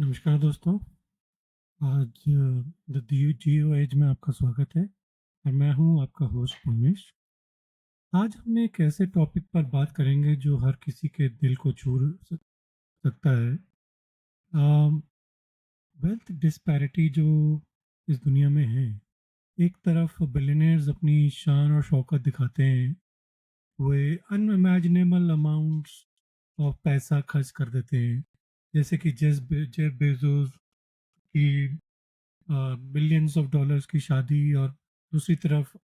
नमस्कार दोस्तों। आज द जियो एज में आपका स्वागत है और मैं हूं आपका होस्ट उमेश। आज हम एक ऐसे टॉपिक पर बात करेंगे जो हर किसी के दिल को सकता है। वेल्थ डिस्पैरिटी जो इस दुनिया में है। एक तरफ बिलियनर्स अपनी शान और शौकत दिखाते हैं, वे अनइमेजिनेबल अमाउंट्स ऑफ पैसा खर्च कर देते हैं, जैसे कि जेफ बेजोस की बिलियंस ऑफ डॉलर्स की शादी, और दूसरी तरफ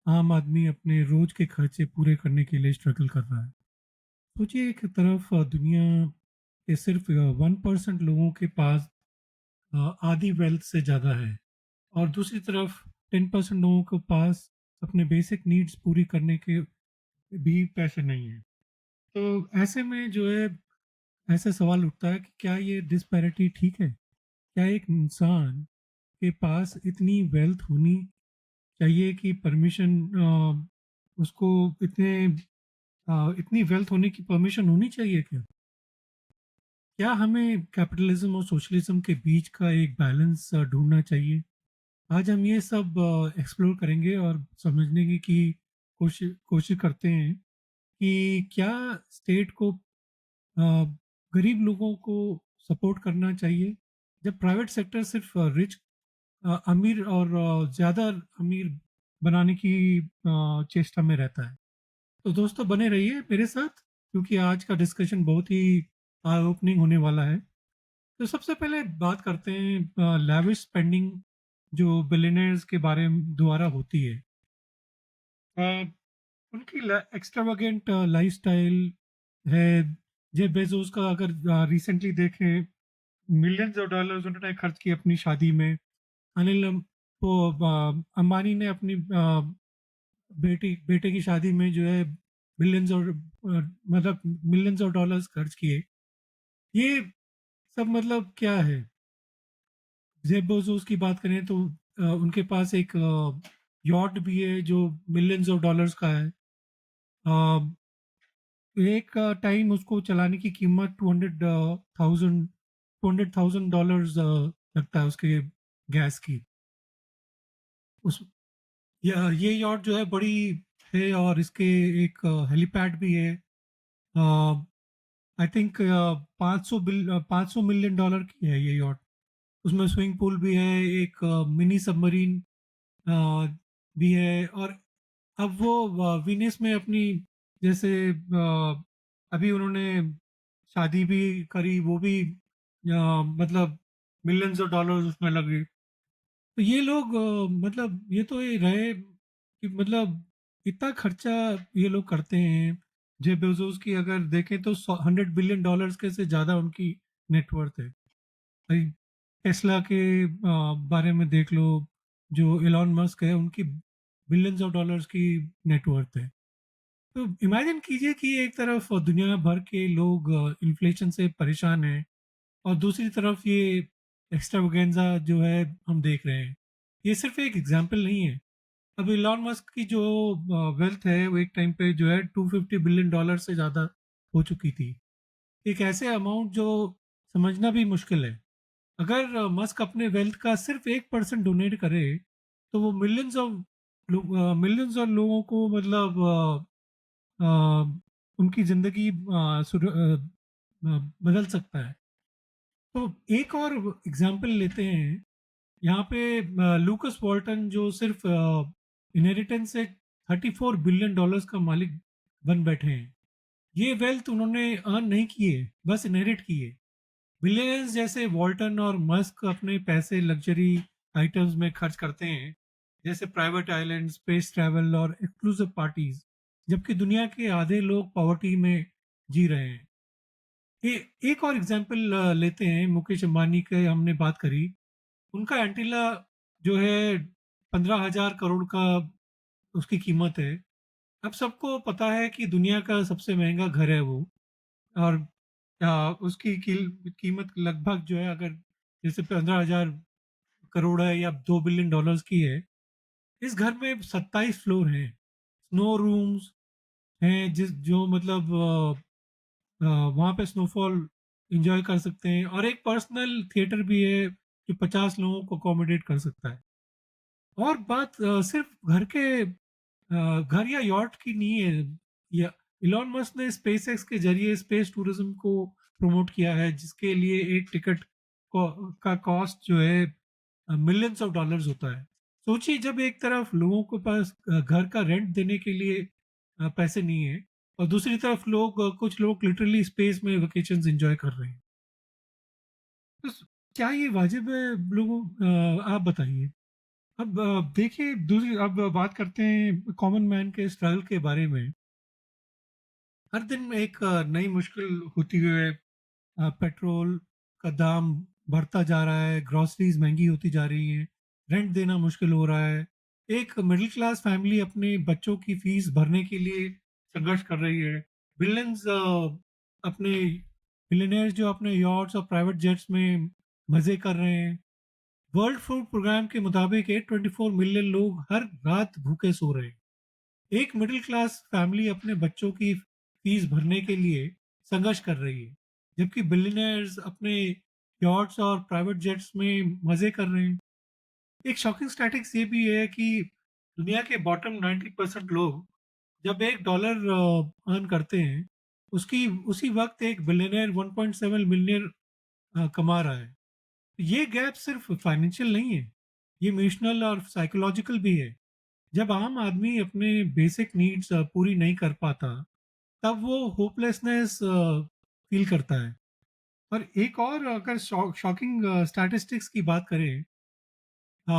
आम आदमी अपने रोज के खर्चे पूरे करने के लिए स्ट्रगल कर रहा है। सोचिए, एक तरफ दुनिया के सिर्फ 1% लोगों के पास आधी वेल्थ से ज़्यादा है, और दूसरी तरफ 10% लोगों के पास अपने बेसिक नीड्स पूरी करने के भी पैसे नहीं है। तो ऐसे में जो है, ऐसा सवाल उठता है कि क्या ये डिस्पैरिटी ठीक है? क्या एक इंसान के पास इतनी वेल्थ होनी चाहिए कि परमिशन उसको इतनी वेल्थ होने की परमिशन होनी चाहिए क्या? क्या हमें कैपिटलिज्म और सोशलिज्म के बीच का एक बैलेंस ढूँढना चाहिए? आज हम ये सब एक्सप्लोर करेंगे और समझने की कोशिश करते हैं कि क्या स्टेट को गरीब लोगों को सपोर्ट करना चाहिए, जब प्राइवेट सेक्टर सिर्फ रिच अमीर और ज़्यादा अमीर बनाने की चेष्टा में रहता है। तो दोस्तों, बने रहिए मेरे साथ, क्योंकि आज का डिस्कशन बहुत ही आई ओपनिंग होने वाला है। तो सबसे पहले बात करते हैं लैविश स्पेंडिंग जो बिलियनर्स के बारे में द्वारा होती है। अ, उनकी एक्स्ट्रावेगेंट लाइफस्टाइल है। जेफ बेजोस का अगर रिसेंटली देखें, मिलियंस ऑफ डॉलर्स उन्होंने खर्च किए अपनी शादी में। वो अंबानी ने अपनी बेटी बेटे की शादी में जो है बिलियंस और मतलब मिलियंस ऑफ डॉलर्स खर्च किए। ये सब मतलब क्या है? जेफ बेजोस की बात करें तो उनके पास एक यॉट भी है जो मिलियंस ऑफ डॉलर्स का है। अ, एक टाइम उसको चलाने की कीमत 200,000 डॉलर्स लगता है उसके गैस की। उस ये यॉट जो है बड़ी है, और इसके एक हेलीपैड भी है। आई थिंक 500 मिलियन डॉलर की है ये यॉट। उसमें स्विमिंग पूल भी है, एक मिनी सबमरीन भी है। और अब वो वीनस में अपनी, जैसे अभी उन्होंने शादी भी करी, वो भी मतलब मिलियंस ऑफ डॉलर्स उसमें लगे। तो ये लोग मतलब ये तो ये रहे कि मतलब इतना खर्चा ये लोग करते हैं। जेफ बेजोस की अगर देखें तो 100 बिलियन डॉलर्स के से ज़्यादा उनकी नेटवर्थ है भाई। टेस्ला के बारे में देख लो, जो एलॉन मस्क है, उनकी बिलियंस ऑफ डॉलर्स की नेटवर्थ है। तो इमेजिन कीजिए कि एक तरफ दुनिया भर के लोग इन्फ्लेशन से परेशान हैं, और दूसरी तरफ ये एक्स्ट्रावेगेंजा जो है हम देख रहे हैं। ये सिर्फ एक एग्जाम्पल नहीं है। अब इलॉन मस्क की जो वेल्थ है, वो एक टाइम पे जो है 250 बिलियन डॉलर से ज़्यादा हो चुकी थी। एक ऐसे अमाउंट जो समझना भी मुश्किल है। अगर मस्क अपने वेल्थ का सिर्फ 1% डोनेट करे, तो वो मिलियंस ऑफ लोगों को मतलब अ, उनकी ज़िंदगी बदल सकता है। तो एक और एग्जांपल लेते हैं। यहाँ पे लूकस वॉल्टन जो सिर्फ इनहेरिटेंस से 34 बिलियन डॉलर्स का मालिक बन बैठे हैं। ये वेल्थ उन्होंने अर्न नहीं किए, बस इनहेरिट किए। बिलियनर्स जैसे वॉल्टन और मस्क अपने पैसे लग्जरी आइटम्स में खर्च करते हैं, जैसे प्राइवेट आइलैंड, स्पेस ट्रैवल और एक्सक्लूसिव पार्टीज, जबकि दुनिया के आधे लोग पॉवर्टी में जी रहे हैं। ये एक और एग्जांपल लेते हैं, मुकेश अंबानी के हमने बात करी। उनका एंटीला जो है 15,000 करोड़ का उसकी कीमत है। अब सबको पता है कि दुनिया का सबसे महंगा घर है वो। और उसकी कीमत लगभग जो है, अगर जैसे 15,000 करोड़ है या 2 बिलियन डॉलर्स की है। इस घर में 27 फ्लोर हैं, स्नो रूम्स हैं, जिस जो मतलब वहाँ पे स्नोफॉल एन्जॉय कर सकते हैं और एक पर्सनल थिएटर भी है जो 50 लोगों को अकोमोडेट कर सकता है। और बात सिर्फ़ घर या यॉट की नहीं है। या इलॉन मस्क ने स्पेसएक्स के ज़रिए स्पेस टूरिज़्म को प्रमोट किया है, जिसके लिए एक टिकट को का कॉस्ट जो है मिलियंस ऑफ डॉलर्स होता है। सोचिए जब एक तरफ लोगों के पास घर का रेंट देने के लिए पैसे नहीं है और दूसरी तरफ कुछ लोग लिटरली स्पेस में वेकेशंस एन्जॉय कर रहे हैं। तो क्या ये वाजिब है आप बताइए? अब देखिए दूसरी अब बात करते हैं कॉमन मैन के स्ट्रगल के बारे में। हर दिन एक नई मुश्किल होती है। पेट्रोल का दाम बढ़ता जा रहा है, ग्रोसरीज महंगी होती जा रही हैं, रेंट देना मुश्किल हो रहा है। एक मिडिल क्लास फैमिली अपने बच्चों की फीस भरने के लिए संघर्ष कर रही है। बिलियंस अपने बिलियनियर्स जो अपने यॉट्स और प्राइवेट जेट्स में मज़े कर रहे हैं। वर्ल्ड फूड प्रोग्राम के मुताबिक 824 मिलियन लोग हर रात भूखे सो रहे हैं। एक मिडिल क्लास फैमिली अपने बच्चों की फीस भरने के लिए संघर्ष कर रही है, जबकि बिलियनर्स अपने यॉट्स और प्राइवेट जेट्स में मजे कर रहे हैं। एक शॉकिंग स्टैटिस्टिक्स ये भी है कि दुनिया के बॉटम 90% लोग जब $1 अर्न करते हैं, उसकी उसी वक्त एक बिलियनर 1.7 मिलियन कमा रहा है। ये गैप सिर्फ फाइनेंशियल नहीं है, ये इमोशनल और साइकोलॉजिकल भी है। जब आम आदमी अपने बेसिक नीड्स पूरी नहीं कर पाता, तब वो होपलेसनेस फील करता है। और एक और अगर शॉकिंग स्टैटिस्टिक्स की बात करें, अ,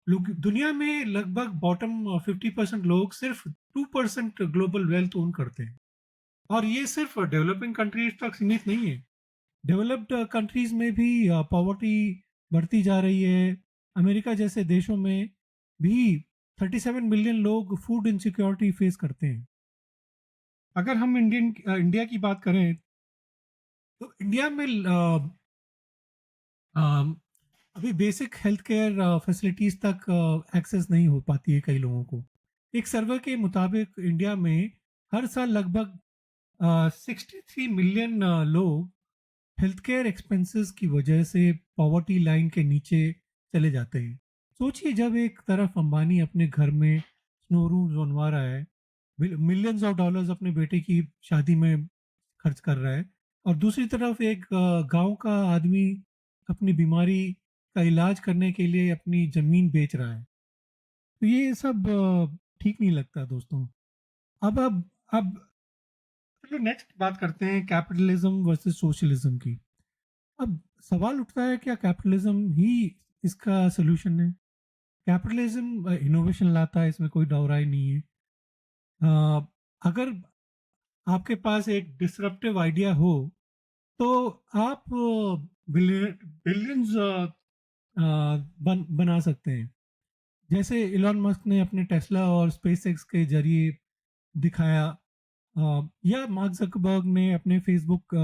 लोग दुनिया में लगभग बॉटम 50% लोग सिर्फ 2% ग्लोबल वेल्थ ओन करते हैं। और ये सिर्फ डेवलपिंग कंट्रीज तक सीमित नहीं है। डेवलप्ड कंट्रीज में भी पॉवर्टी बढ़ती जा रही है। अमेरिका जैसे देशों में भी 37 मिलियन लोग फूड इनसिक्योरिटी फेस करते हैं। अगर हम इंडिया की बात करें, तो इंडिया में अम, अभी बेसिक हेल्थ केयर फैसिलिटीज तक एक्सेस नहीं हो पाती है कई लोगों को। एक सर्वे के मुताबिक इंडिया में हर साल लगभग 63 मिलियन लोग हेल्थ केयर एक्सपेंसेस की वजह से पॉवर्टी लाइन के नीचे चले जाते हैं। सोचिए जब एक तरफ अंबानी अपने घर में स्नो रूम बनवा रहा है, मिलियंस ऑफ डॉलर्स अपने बेटे की शादी में खर्च कर रहा है, और दूसरी तरफ एक गांव का आदमी अपनी बीमारी का इलाज करने के लिए अपनी जमीन बेच रहा है। तो ये सब ठीक नहीं लगता दोस्तों। अब चलो नेक्स्ट बात करते हैं कैपिटलिज्म वर्सेस सोशलिज्म की। अब सवाल उठता है, क्या कैपिटलिज्म ही इसका सॉल्यूशन है? कैपिटलिज्म इनोवेशन लाता है, इसमें कोई दो राय नहीं है। अ, अगर आपके पास एक डिसरप्टिव आइडिया हो, तो आप बिलियंस बना सकते हैं। जैसे इलॉन मस्क ने अपने टेस्ला और स्पेसएक्स के जरिए दिखाया, या मार्क जकरबर्ग ने अपने फेसबुक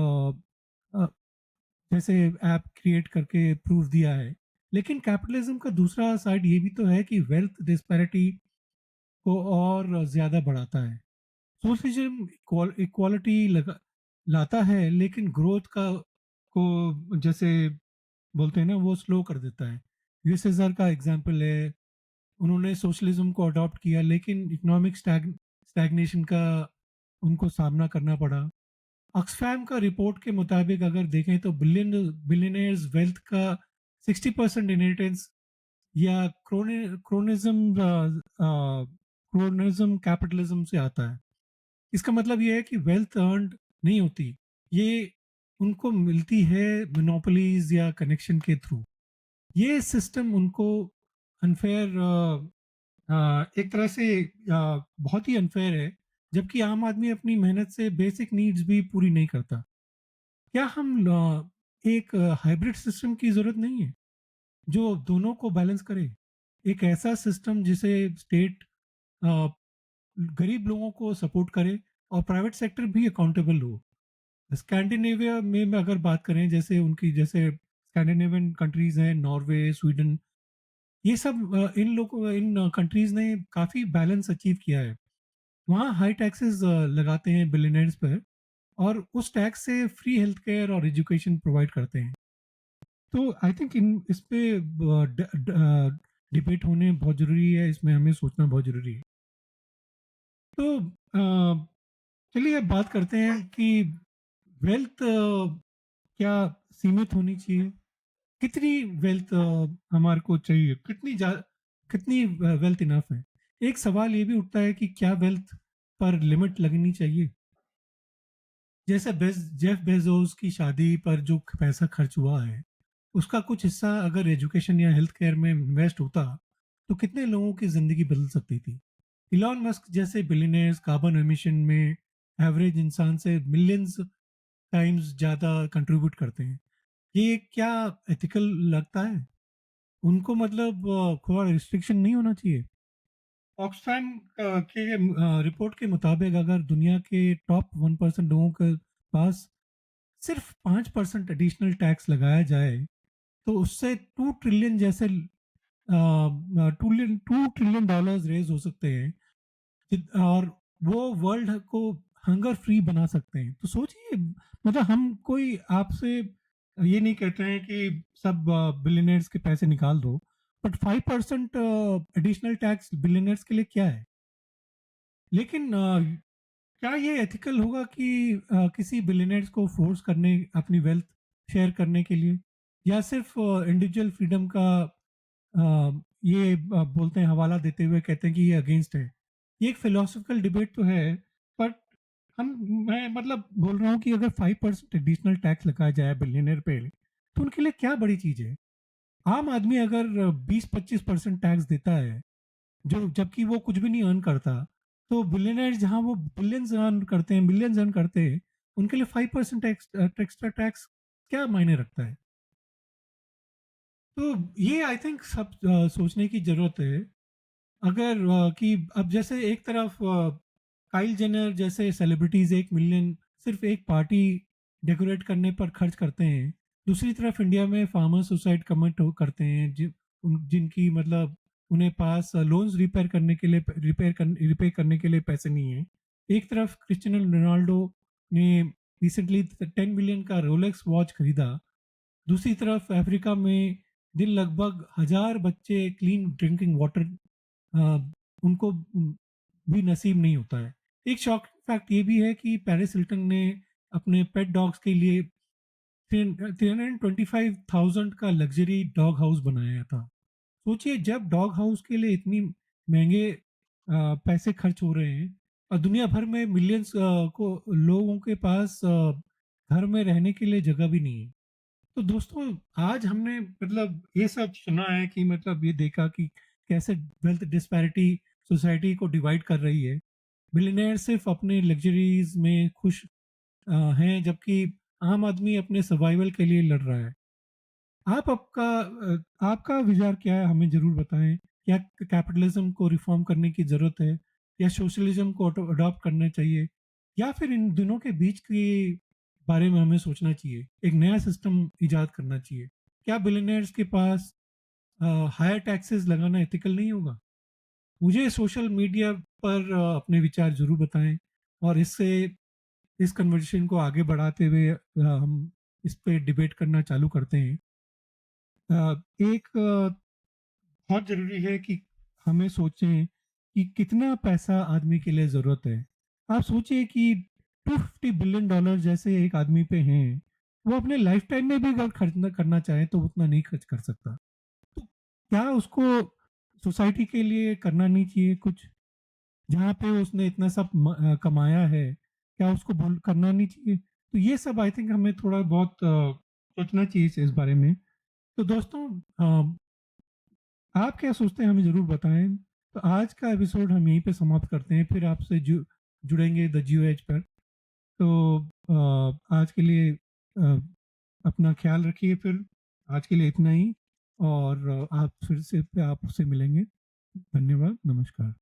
जैसे ऐप क्रिएट करके प्रूफ दिया है। लेकिन कैपिटलिज्म का दूसरा साइड ये भी तो है कि वेल्थ डिस्पैरिटी को और ज़्यादा बढ़ाता है। सोशलिज्म इक्वालिटी लाता है, लेकिन ग्रोथ का को जैसे बोलते हैं ना, वो स्लो कर देता है। यूएसएसआर का एग्जांपल है। उन्होंने सोशलिज्म को अडॉप्ट किया, लेकिन इकोनॉमिक स्टैग्नेशन का उनको सामना करना पड़ा। ऑक्सफैम का रिपोर्ट के मुताबिक अगर देखें तो बिलियनियर्स वेल्थ का 60% इनहेरिटेंस या क्रोनिज्म कैपिटलिज्म से आता है। इसका मतलब ये है कि वेल्थ अर्न्ड नहीं होती, ये उनको मिलती है मोनोपोलीज या कनेक्शन के थ्रू। ये सिस्टम उनको अनफेयर, एक तरह से बहुत ही अनफेयर है, जबकि आम आदमी अपनी मेहनत से बेसिक नीड्स भी पूरी नहीं करता। क्या हम एक हाइब्रिड सिस्टम की ज़रूरत नहीं है, जो दोनों को बैलेंस करे? एक ऐसा सिस्टम जिसे स्टेट अ, गरीब लोगों को सपोर्ट करे और प्राइवेट सेक्टर भी अकाउंटेबल हो। स्कैंडिनेविया में अगर बात करें, जैसे स्कैंडिनेवियन कंट्रीज़ हैं, नॉर्वे, स्वीडन, ये सब इन कंट्रीज़ ने काफ़ी बैलेंस अचीव किया है। वहाँ हाई टैक्सेस लगाते हैं बिलियनियर्स पर, और उस टैक्स से फ्री हेल्थ केयर और एजुकेशन प्रोवाइड करते हैं। तो आई थिंक इन इस पे डिबेट होने बहुत ज़रूरी है, इसमें हमें सोचना बहुत ज़रूरी है। तो चलिए अब बात करते हैं कि वेल्थ क्या सीमित होनी चाहिए? कितनी वेल्थ हमारे को चाहिए? कितनी वेल्थ इनफ है? एक सवाल ये भी उठता है कि क्या वेल्थ पर लिमिट लगनी चाहिए? जैसे जेफ बेजोस की शादी पर जो पैसा खर्च हुआ है, उसका कुछ हिस्सा अगर एजुकेशन या हेल्थ केयर में इन्वेस्ट होता, तो कितने लोगों की ज़िंदगी बदल सकती थी? इलॉन मस्क जैसे बिलियनियर्स कार्बन एमिशन में एवरेज इंसान से मिलियंस टाइम्स ज़्यादा कंट्रीब्यूट करते हैं। ये क्या एथिकल लगता है? उनको मतलब थोड़ा रिस्ट्रिक्शन नहीं होना चाहिए? ऑक्सफैम के रिपोर्ट के मुताबिक अगर दुनिया के टॉप 1% लोगों के पास सिर्फ 5% एडिशनल टैक्स लगाया जाए, तो उससे 2 ट्रिलियन जैसे 2 ट्रिलियन डॉलर्स रेज़ हो सकते हैं। और वो वर्ल्ड को हंगर फ्री बना सकते हैं। तो सोचिए, मतलब हम कोई आपसे ये नहीं कहते हैं कि सब बिलियनियर्स के पैसे निकाल दो, बट 5% एडिशनल टैक्स बिलियनियर्स के लिए क्या है? लेकिन क्या ये एथिकल होगा कि किसी बिलियनियर्स को फोर्स करने अपनी वेल्थ शेयर करने के लिए, या सिर्फ इंडिविजुअल फ्रीडम का ये बोलते हैं, हवाला देते हुए कहते हैं कि ये अगेंस्ट है। ये एक फिलोसॉफिकल डिबेट तो है, बट हम मैं मतलब बोल रहा हूँ कि अगर 5% एडिशनल टैक्स लगाया जाए बिलियनियर पे, तो उनके लिए क्या बड़ी चीज़ है? आम आदमी अगर 20-25% टैक्स देता है, जो जबकि वो कुछ भी नहीं अर्न करता, तो बिलियनियर्स जहाँ वो बिलियंस अर्न करते हैं, मिलियंस अर्न करते हैं, उनके लिए 5% एक्स्ट्रा टैक्स क्या मायने रखता है? तो ये आई थिंक सब सोचने की ज़रूरत है। अगर कि अब जैसे एक तरफ काइल जेनर जैसे सेलिब्रिटीज 1 मिलियन सिर्फ एक पार्टी डेकोरेट करने पर खर्च करते हैं, दूसरी तरफ इंडिया में फार्मर सुसाइड कमिट करते हैं, जिनकी मतलब उन्हें पास लोन्स रिपेयर करने के लिए पैसे नहीं है। एक तरफ क्रिस्टियानो रोनाल्डो ने रिसेंटली 10 मिलियन का रोलेक्स वॉच खरीदा, दूसरी तरफ अफ्रीका में दिन लगभग 1,000 बच्चे क्लीन ड्रिंकिंग वाटर उनको भी नसीब नहीं होता है। एक शॉक फैक्ट ये भी है कि पेरिस हिल्टन ने अपने पेट डॉग्स के लिए 325,000 का लग्जरी डॉग हाउस बनाया था। सोचिए, जब डॉग हाउस के लिए इतनी महंगे पैसे खर्च हो रहे हैं और दुनिया भर में मिलियंस को लोगों के पास घर में रहने के लिए जगह भी नहीं है। तो दोस्तों, आज हमने मतलब ये सब सुना है कि मतलब ये देखा कि कैसे वेल्थ डिस्पैरिटी सोसाइटी को डिवाइड कर रही है। बिलियनियर सिर्फ अपने लग्जरीज में खुश हैं, जबकि आम आदमी अपने सर्वाइवल के लिए लड़ रहा है। आपका विचार क्या है, हमें ज़रूर बताएं। क्या कैपिटलिज्म को रिफॉर्म करने की ज़रूरत है, या सोशलिज्म को अडॉप्ट करना चाहिए, या फिर इन दोनों के बीच के बारे में हमें सोचना चाहिए, एक नया सिस्टम इजाद करना चाहिए? क्या बिलियनियर्स के पास हायर टैक्सेस लगाना एथिकल नहीं होगा? मुझे सोशल मीडिया पर अपने विचार ज़रूर बताएं, और इससे इस कन्वर्सेशन को आगे बढ़ाते हुए हम इस पे डिबेट करना चालू करते हैं। एक बहुत ज़रूरी है कि हमें सोचें कि कितना पैसा आदमी के लिए ज़रूरत है। आप सोचिए कि $250 बिलियन जैसे एक आदमी पे हैं, वो अपने लाइफ टाइम में भी अगर खर्च ना करना चाहे तो उतना नहीं खर्च कर सकता। तो क्या उसको सोसाइटी के लिए करना नहीं चाहिए कुछ? जहाँ पे उसने इतना सब कमाया है, क्या उसको बोल करना नहीं चाहिए? तो ये सब आई थिंक हमें थोड़ा बहुत सोचना चाहिए इस बारे में। तो दोस्तों, आप क्या सोचते हैं, हमें ज़रूर बताएँ। तो आज का एपिसोड हम यहीं पे समाप्त करते हैं, फिर आपसे जुड़ेंगे द जियो एज पर। तो आज के लिए अपना ख़्याल रखिए फिर। आज के लिए इतना ही, और आप फिर से आपसे मिलेंगे। धन्यवाद, नमस्कार।